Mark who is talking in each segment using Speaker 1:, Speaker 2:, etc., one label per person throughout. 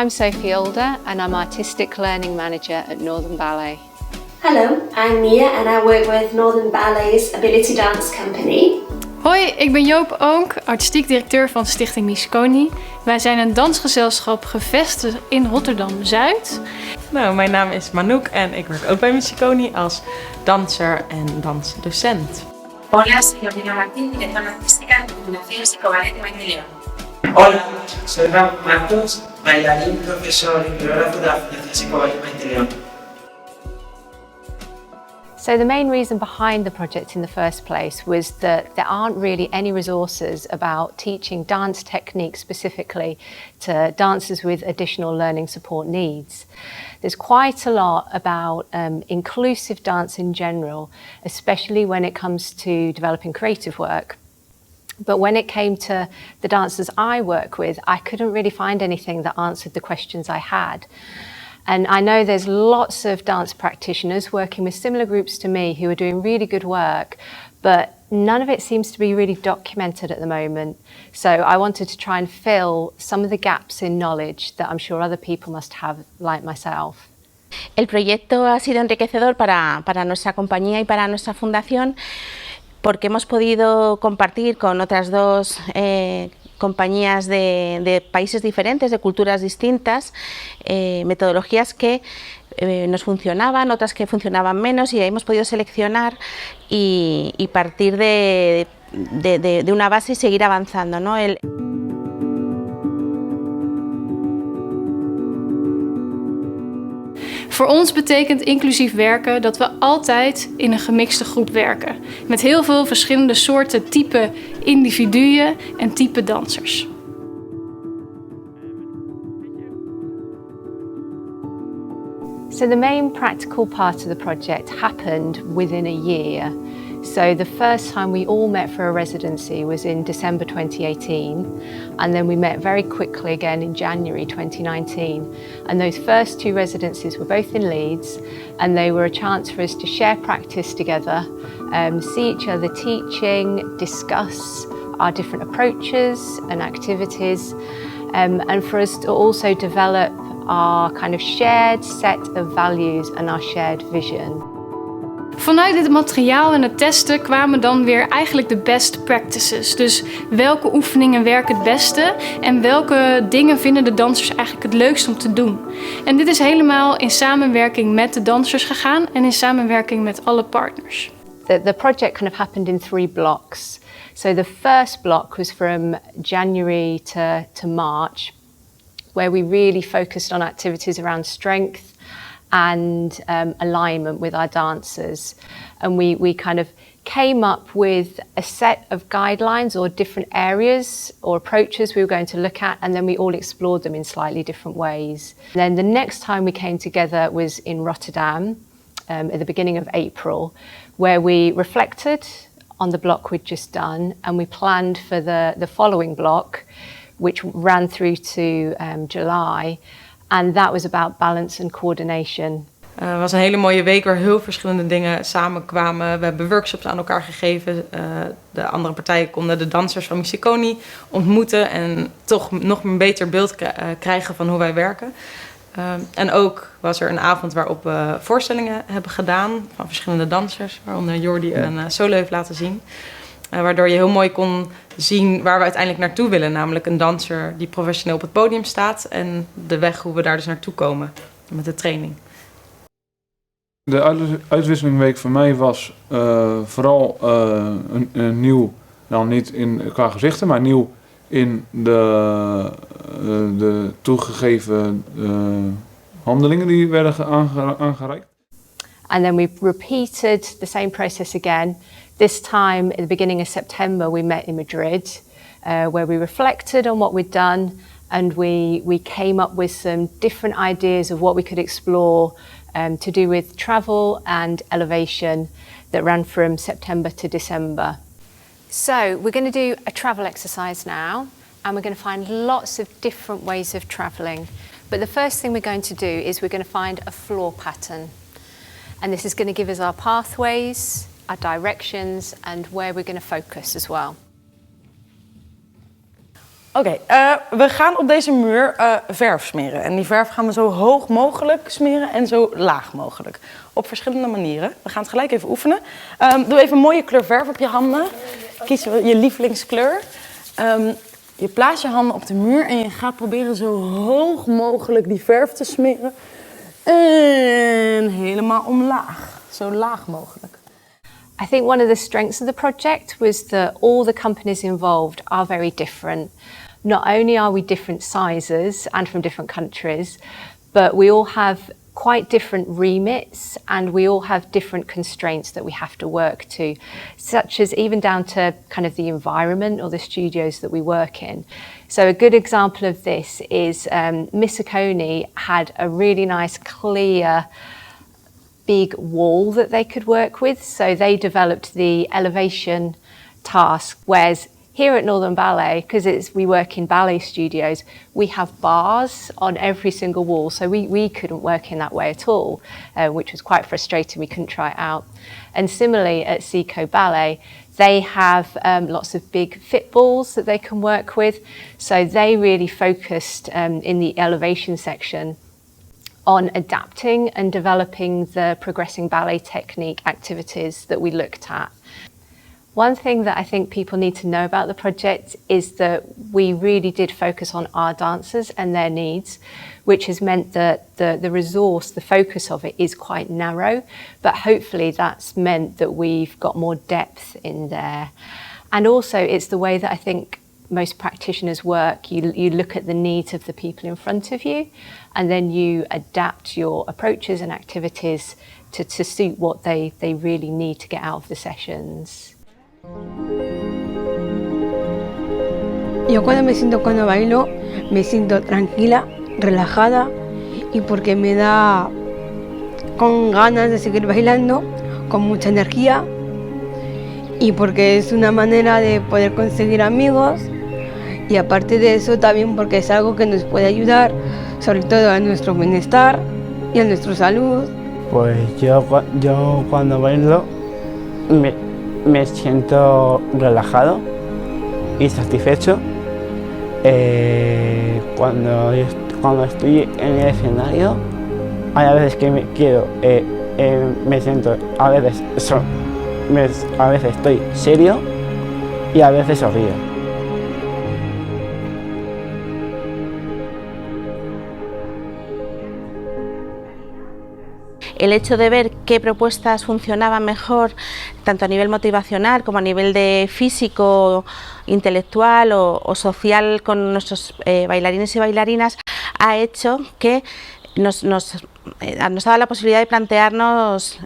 Speaker 1: I'm Sophie Older and I'm Artistic Learning Manager at Northern Ballet.
Speaker 2: Hello, I'm Mia and I work with Northern Ballet's Ability Dance Company.
Speaker 3: Hoi, ik ben Joop Oonk, artistiek directeur van stichting Misiconi. Wij zijn een dansgezelschap gevestigd in Rotterdam-Zuid.
Speaker 4: Nou, mijn naam is Manouk en ik werk ook bij Misiconi als danser en dansdocent.
Speaker 5: Hola, soy Martina Martín, directora artística de Fundación Psico de Maite.
Speaker 6: Hola, soy Ramón Marcos, bailarín, profesor y coreógrafo de la Fundación Psico de Maite.
Speaker 1: So the main reason behind the project in the first place was that there aren't really any resources about teaching dance techniques specifically to dancers with additional learning support needs. There's quite a lot about inclusive dance in general, especially when it comes to developing creative work. But when it came to the dancers I work with, I couldn't really find anything that answered the questions I had. And I know there's lots of dance practitioners working with similar groups to me who are doing really good work, but none of it seems to be really documented at the moment. So I wanted to try and fill some of the gaps in knowledge that I'm sure other people must have, like myself.
Speaker 7: El proyecto ha sido enriquecedor para nuestra compañía y para nuestra fundación porque hemos podido compartir con otras dos compañías de países diferentes, de culturas distintas, metodologías que nos funcionaban, otras que funcionaban menos, y hemos podido seleccionar y partir de una base y seguir avanzando, ¿no?
Speaker 3: Voor ons betekent inclusief werken dat we altijd in een gemixte groep werken. Met heel veel verschillende soorten type individuen en type dansers.
Speaker 1: So the main practical part of the project happened within a year. So the first time we all met for a residency was in December 2018, and then we met very quickly again in January 2019. And those first two residencies were both in Leeds, and they were a chance for us to share practice together, see each other teaching, discuss our different approaches and activities, and for us to also develop our kind of shared set of values and our shared vision.
Speaker 3: Vanuit dit materiaal en het testen kwamen dan weer eigenlijk de best practices. Dus welke oefeningen werken het beste en welke dingen vinden de dansers eigenlijk het leukst om te doen. En dit is helemaal in samenwerking met de dansers gegaan en in samenwerking met alle partners.
Speaker 1: The project kind of happened in 3 blocks. So the first block was from January to March, where we really focused on activities around strength and alignment with our dancers. And we kind of came up with a set of guidelines or different areas or approaches we were going to look at, and then we all explored them in slightly different ways. And then the next time we came together was in Rotterdam at the beginning of April, where we reflected on the block we'd just done, and we planned for the following block, which ran through to July. And that was about balance and coordination.
Speaker 4: Het was een hele mooie week waar heel verschillende dingen samenkwamen. We hebben workshops aan elkaar gegeven. De andere partijen konden de dansers van Misiconi ontmoeten en toch nog een beter beeld krijgen van hoe wij werken. En ook was er een avond waarop we voorstellingen hebben gedaan van verschillende dansers, waaronder Jordi een solo heeft laten zien. Waardoor je heel mooi kon zien waar we uiteindelijk naartoe willen. Namelijk een danser die professioneel op het podium staat en de weg hoe we daar dus naartoe komen met de training.
Speaker 8: De uitwisselingweek voor mij was vooral een nieuw, nou niet qua gezichten, maar nieuw in de toegegeven handelingen die werden aangereikt.
Speaker 1: And then we repeated the same process again. This time, at the beginning of September, we met in Madrid, where we reflected on what we'd done, and we came up with some different ideas of what we could explore to do with travel and elevation that ran from September to December. So we're going to do a travel exercise now, and we're going to find lots of different ways of travelling. But the first thing we're going to do is we're going to find a floor pattern. And this is going to give us our pathways, our directions, and where we're going to focus as well.
Speaker 4: Oké, we gaan op deze muur verf smeren. En die verf gaan we zo hoog mogelijk smeren en zo laag mogelijk. Op verschillende manieren. We gaan het gelijk even oefenen. Doe even een mooie kleur verf op je handen. Kies je lievelingskleur. Je plaatst je handen op de muur en je gaat proberen zo hoog mogelijk die verf te smeren. En helemaal omlaag. Zo laag mogelijk.
Speaker 1: I think one of the strengths of the project was that all the companies involved are very different. Not only are we different sizes and from different countries, but we all have quite different remits and we all have different constraints that we have to work to, such as even down to kind of the environment or the studios that we work in. So a good example of this is Misiconi had a really nice clear big wall that they could work with, so they developed the elevation task, whereas here at Northern Ballet, because we work in ballet studios, we have bars on every single wall, so we couldn't work in that way at all, which was quite frustrating. We couldn't try it out. And similarly at Psico Ballet, they have lots of big fit balls that they can work with, so they really focused in the elevation section on adapting and developing the progressing ballet technique activities that we looked at. One thing that I think people need to know about the project is that we really did focus on our dancers and their needs, which has meant that the resource, the focus of it is quite narrow, but hopefully that's meant that we've got more depth in there. And also it's the way that I think most practitioners work. You look at the needs of the people in front of you and then you adapt your approaches and activities to suit what they really need to get out of the sessions.
Speaker 9: Yo cuando bailo me siento tranquila, relajada y porque me da con ganas de seguir bailando, con mucha energía y porque es una manera de poder conseguir amigos y aparte de eso también porque es algo que nos puede ayudar sobre todo a nuestro bienestar y a nuestra salud.
Speaker 10: Pues yo cuando bailo me siento relajado y satisfecho. Cuando estoy en el escenario, hay a veces que me siento, a veces estoy serio y a veces sonrío.
Speaker 7: El hecho de ver qué propuestas funcionaban mejor, tanto a nivel motivacional como a nivel de físico, intelectual o social con nuestros bailarines y bailarinas, ha hecho que nos daba la posibilidad de plantearnos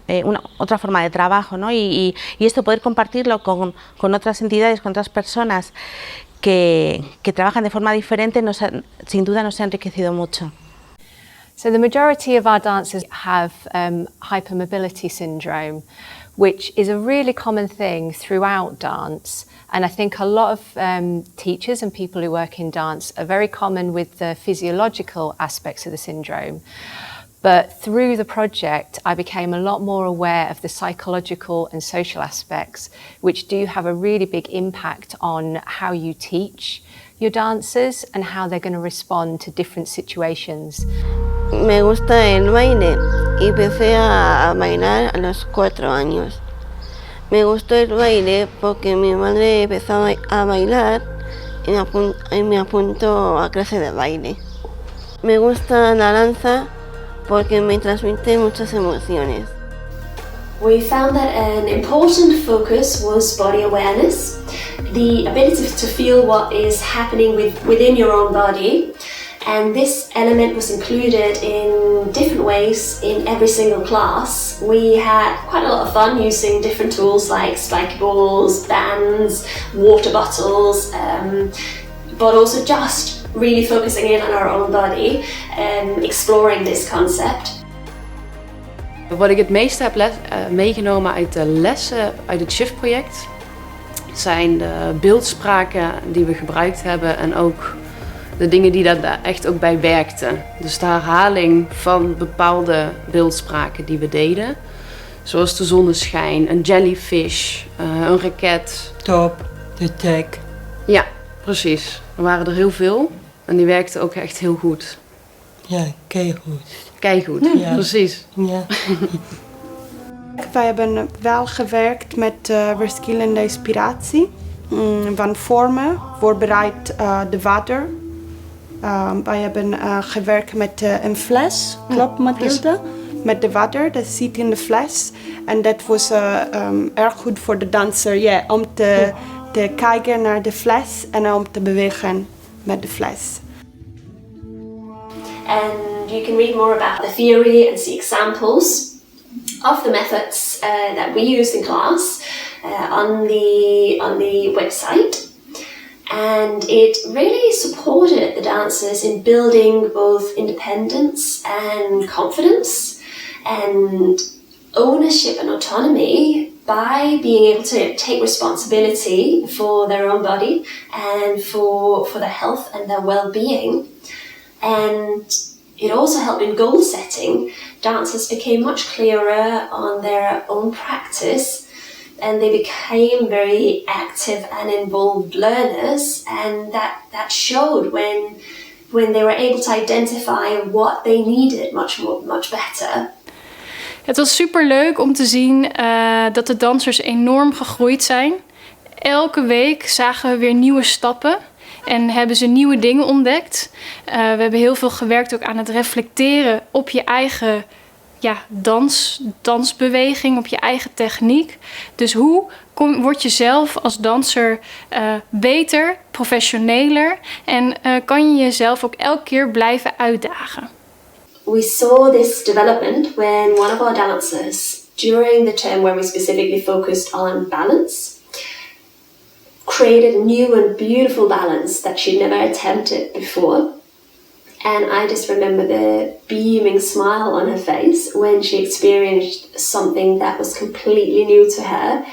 Speaker 7: otra forma de trabajo, ¿no? Y esto poder compartirlo con otras entidades, con otras personas que trabajan de forma diferente, sin duda nos ha enriquecido mucho.
Speaker 1: So the majority of our dancers have hypermobility syndrome, which is a really common thing throughout dance. And I think a lot of teachers and people who work in dance are very common with the physiological aspects of the syndrome. But through the project, I became a lot more aware of the psychological and social aspects, which do have a really big impact on how you teach your dancers and how they're going to respond to different situations.
Speaker 11: Me gusta el baile y empecé a bailar a los 4 años. Me gustó el baile porque mi madre empezó a bailar y me apuntó a clase de baile. Me gusta la danza porque me transmite muchas emociones.
Speaker 2: We found that an important focus was body awareness, the ability to feel what is happening within your own body. And this element was included in different ways in every single class. We had quite a lot of fun using different tools like spiky balls, bands, water bottles, but also just really focusing in on our own body and exploring this concept.
Speaker 12: Wat ik het meeste heb meegenomen uit de lessen uit het SHIFT-project zijn de beeldspraken die we gebruikt hebben en ook de dingen die daar echt ook bij werkten. Dus de herhaling van bepaalde beeldspraken die we deden. Zoals de zonneschijn, een jellyfish, een raket.
Speaker 13: Top, de tag.
Speaker 12: Ja, Precies. Er waren er heel veel en die werkten ook echt heel goed.
Speaker 13: Ja, keigoed.
Speaker 12: Keigoed,
Speaker 13: Ja.
Speaker 12: precies.
Speaker 13: Ja.
Speaker 14: Wij hebben wel gewerkt met verschillende inspiratie van vormen, voorbereid de water. Wij hebben gewerkt met een fles, klopt Mathilde? Met de water, dat zit in de fles. En dat was erg goed voor de danser, om te kijken naar de fles en om te bewegen met de fles.
Speaker 2: And you can read more about the theory and see examples of the methods that we used in class on the website. And it really supported the dancers in building both independence and confidence and ownership and autonomy by being able to take responsibility for their own body and for their health and their well-being. And it also helped in goal setting. Dancers became much clearer on their own practice and they became very active and involved learners, and that showed when they were able to identify what they needed much better.
Speaker 3: Het was super leuk om te zien dat de dansers enorm gegroeid zijn. Elke week zagen we weer nieuwe stappen en hebben ze nieuwe dingen ontdekt. We hebben heel veel gewerkt ook aan het reflecteren op je eigen dansbeweging, op je eigen techniek. Dus hoe word je zelf als danser beter, professioneler en kan je jezelf ook elke keer blijven uitdagen?
Speaker 2: We saw this development when one of our dancers, during the term where we specifically focused on balance, created a new and beautiful balance that she'd never attempted before. And I just remember the beaming smile on her face when she experienced something that was completely new to her.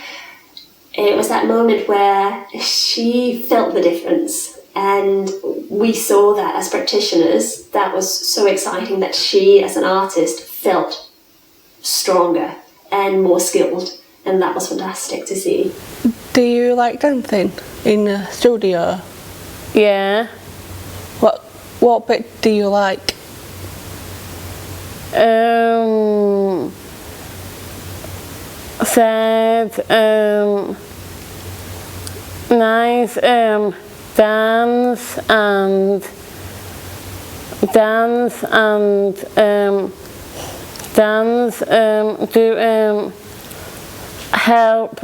Speaker 2: It was that moment where she felt the difference. And we saw that as practitioners. That was so exciting that she, as an artist, felt stronger and more skilled. And that was fantastic to see.
Speaker 11: Do you like dancing in the studio?
Speaker 15: Yeah.
Speaker 11: What bit do you like?
Speaker 15: Nice dance and to help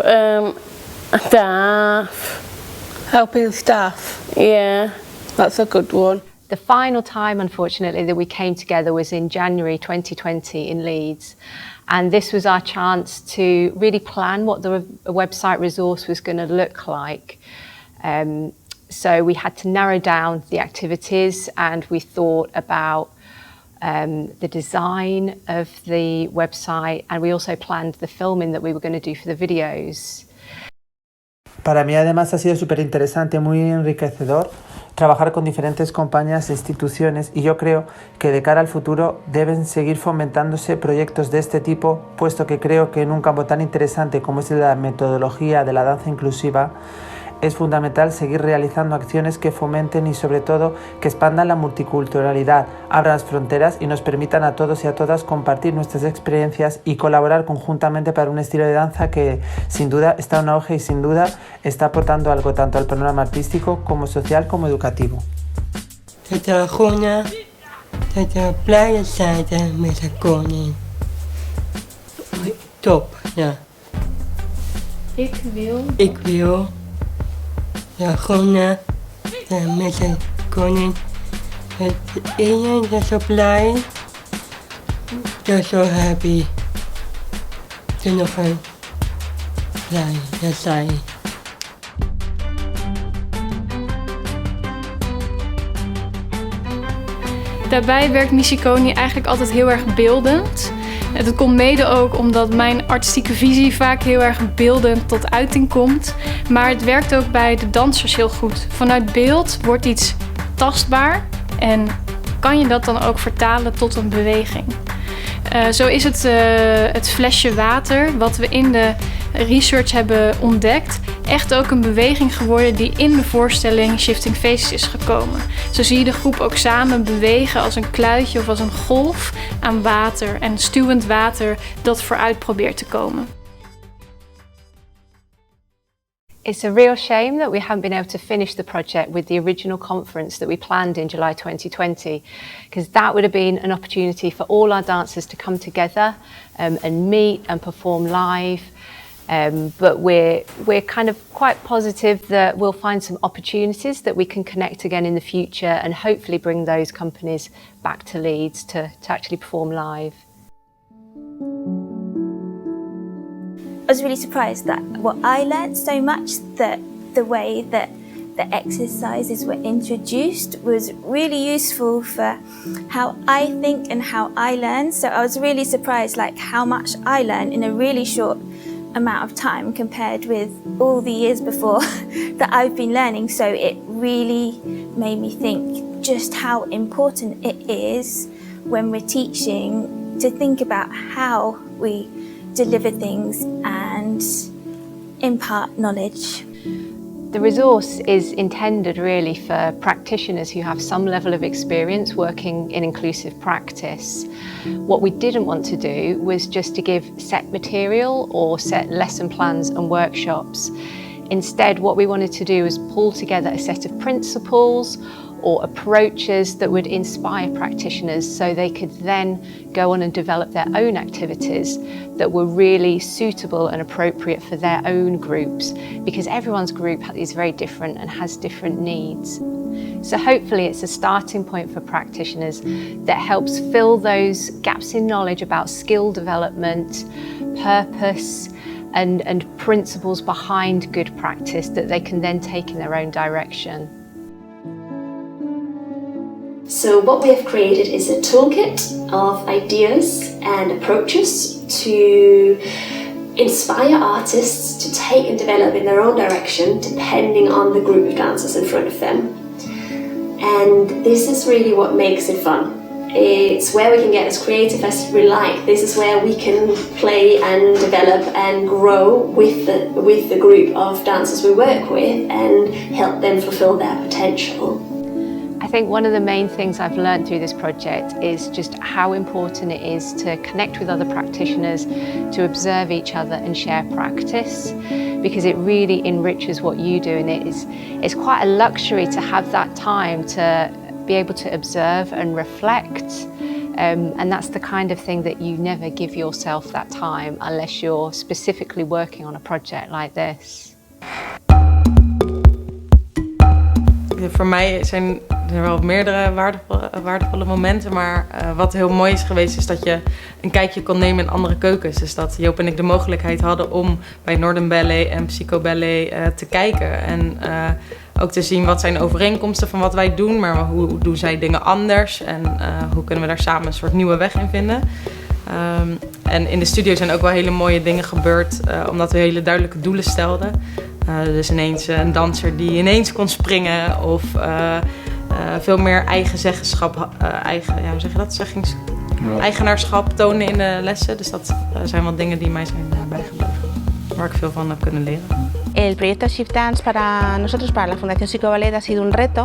Speaker 15: staff.
Speaker 11: Helping staff?
Speaker 15: Yeah.
Speaker 11: That's a good one.
Speaker 1: The final time, unfortunately, that we came together was in January 2020 in Leeds. And this was our chance to really plan what the website resource was going to look like. So we had to narrow down the activities and we thought about the design of the website, and we also planned the filming that we were going to do for the videos.
Speaker 16: Para mí además ha sido súper interesante, muy enriquecedor trabajar con diferentes compañías e instituciones, y yo creo que de cara al futuro deben seguir fomentándose proyectos de este tipo, puesto que creo que en un campo tan interesante como es la metodología de la danza inclusiva es fundamental seguir realizando acciones que fomenten y sobre todo que expandan la multiculturalidad, abran las fronteras y nos permitan a todos y a todas compartir nuestras experiencias y colaborar conjuntamente para un estilo de danza que sin duda está en auge y sin duda está aportando algo tanto al panorama artístico como social como educativo.
Speaker 13: playa saya Misiconi. Top, ja. Ik wil gewoon Misiconi. Iedereen is zo blij. They're so happy. They're nog blij dat zij.
Speaker 3: Daarbij werkt Misiconi eigenlijk altijd heel erg beeldend. Dat komt mede ook omdat mijn artistieke visie vaak heel erg beeldend tot uiting komt. Maar het werkt ook bij de dansers heel goed. Vanuit beeld wordt iets tastbaar en kan je dat dan ook vertalen tot een beweging. Zo is het flesje water wat we in de research hebben ontdekt echt ook een beweging geworden die in de voorstelling Shifting Faces is gekomen. Zo zie je de groep ook samen bewegen als een kluitje of als een golf aan water en stuwend water dat vooruit probeert te komen.
Speaker 1: It's a real shame that we haven't been able to finish the project with the original conference that we planned in July 2020, because that would have been an opportunity for all our dancers to come together and meet and perform live. But we're kind of quite positive that we'll find some opportunities that we can connect again in the future and hopefully bring those companies back to Leeds to actually perform live.
Speaker 17: I was really surprised that what I learned so much, that the way that the exercises were introduced was really useful for how I think and how I learn. So I was really surprised like how much I learned in a really short amount of time compared with all the years before that I've been learning. So it really made me think just how important it is when we're teaching to think about how we deliver things and impart knowledge.
Speaker 1: The resource is intended really for practitioners who have some level of experience working in inclusive practice. What we didn't want to do was just to give set material or set lesson plans and workshops. Instead, what we wanted to do was pull together a set of principles or approaches that would inspire practitioners so they could then go on and develop their own activities that were really suitable and appropriate for their own groups, because everyone's group is very different and has different needs. So hopefully it's a starting point for practitioners that helps fill those gaps in knowledge about skill development, purpose, and principles behind good practice that they can then take in their own direction.
Speaker 2: So what we have created is a toolkit of ideas and approaches to inspire artists to take and develop in their own direction depending on the group of dancers in front of them. And this is really what makes it fun. It's where we can get as creative as we like. This is where we can play and develop and grow with the group of dancers we work with and help them fulfill their potential.
Speaker 1: I think one of the main things I've learned through this project is just how important it is to connect with other practitioners, to observe each other and share practice, because it really enriches what you do, and it's quite a luxury to have that time to be able to observe and reflect, and that's the kind of thing that you never give yourself that time unless you're specifically working on a project like this.
Speaker 4: Voor mij zijn er wel meerdere waardevolle momenten, maar wat heel mooi is geweest is dat je een kijkje kon nemen in andere keukens. Dus dat Joop en ik de mogelijkheid hadden om bij Northern Ballet en Psico Ballet te kijken. En ook te zien wat zijn overeenkomsten van wat wij doen, maar hoe doen zij dingen anders en hoe kunnen we daar samen een soort nieuwe weg in vinden. En in de studio zijn ook wel hele mooie dingen gebeurd, omdat we hele duidelijke doelen stelden. Dus ineens een danser die ineens kon springen of veel meer eigen zeggenschap, hoe zeg je dat? Eigenaarschap tonen in de lessen. Dus dat zijn wel dingen die mij zijn bijgebleven, waar ik veel van heb kunnen leren.
Speaker 7: El proyecto SHIFT Dance para nosotros, para la Fundación Psico Ballet, ha sido un reto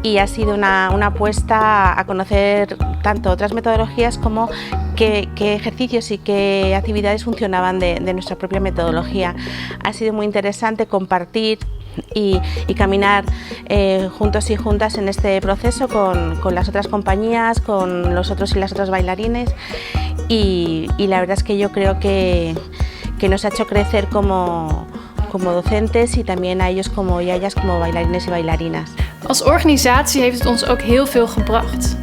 Speaker 7: y ha sido una apuesta a conocer tanto otras metodologías como qué ejercicios y qué actividades funcionaban de nuestra propia metodología. Ha sido muy interesante compartir y caminar juntos y juntas en este proceso con las otras compañías, con los otros y las otras bailarines, y la verdad es que yo creo que nos ha hecho crecer como docentes y también a ellos y a ellas como bailarines y bailarinas.
Speaker 3: Als organisatie heeft het ons ook heel veel gebracht.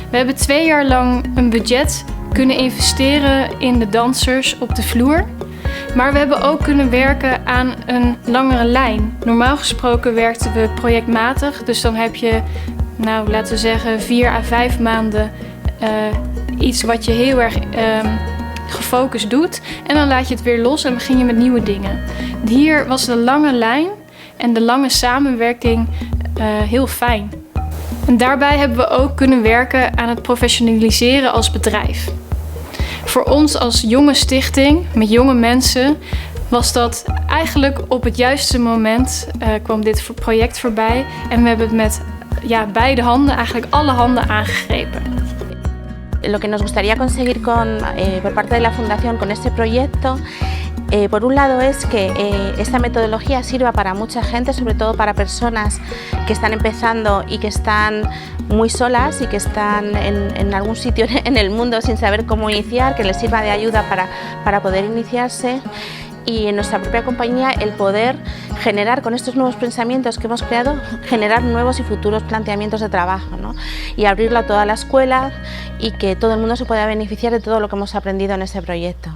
Speaker 3: We hebben 2 jaar lang een budget kunnen investeren in de dansers op de vloer. Maar we hebben ook kunnen werken aan een langere lijn. Normaal gesproken werkten we projectmatig. Dus dan heb je, laten we zeggen, 4 à 5 maanden iets wat je heel erg gefocust doet. En dan laat je het weer los en begin je met nieuwe dingen. Hier was de lange lijn en de lange samenwerking heel fijn. En daarbij hebben we ook kunnen werken aan het professionaliseren als bedrijf. Voor ons als jonge stichting, met jonge mensen, was dat eigenlijk op het juiste moment kwam dit project voorbij. En we hebben het met beide handen, eigenlijk alle handen aangegrepen.
Speaker 7: Lo que nos gustaría conseguir por parte de la Fundación con este proyecto, por un lado es que esta metodología sirva para mucha gente, sobre todo para personas que están empezando y que están muy solas y que están en algún sitio en el mundo sin saber cómo iniciar, que les sirva de ayuda para poder iniciarse. Y en nuestra propia compañía el poder generar con estos nuevos pensamientos que hemos creado, generar nuevos y futuros planteamientos de trabajo, ¿no? Y abrirlo a toda la escuela y que todo el mundo se pueda beneficiar de todo lo que hemos aprendido en este proyecto.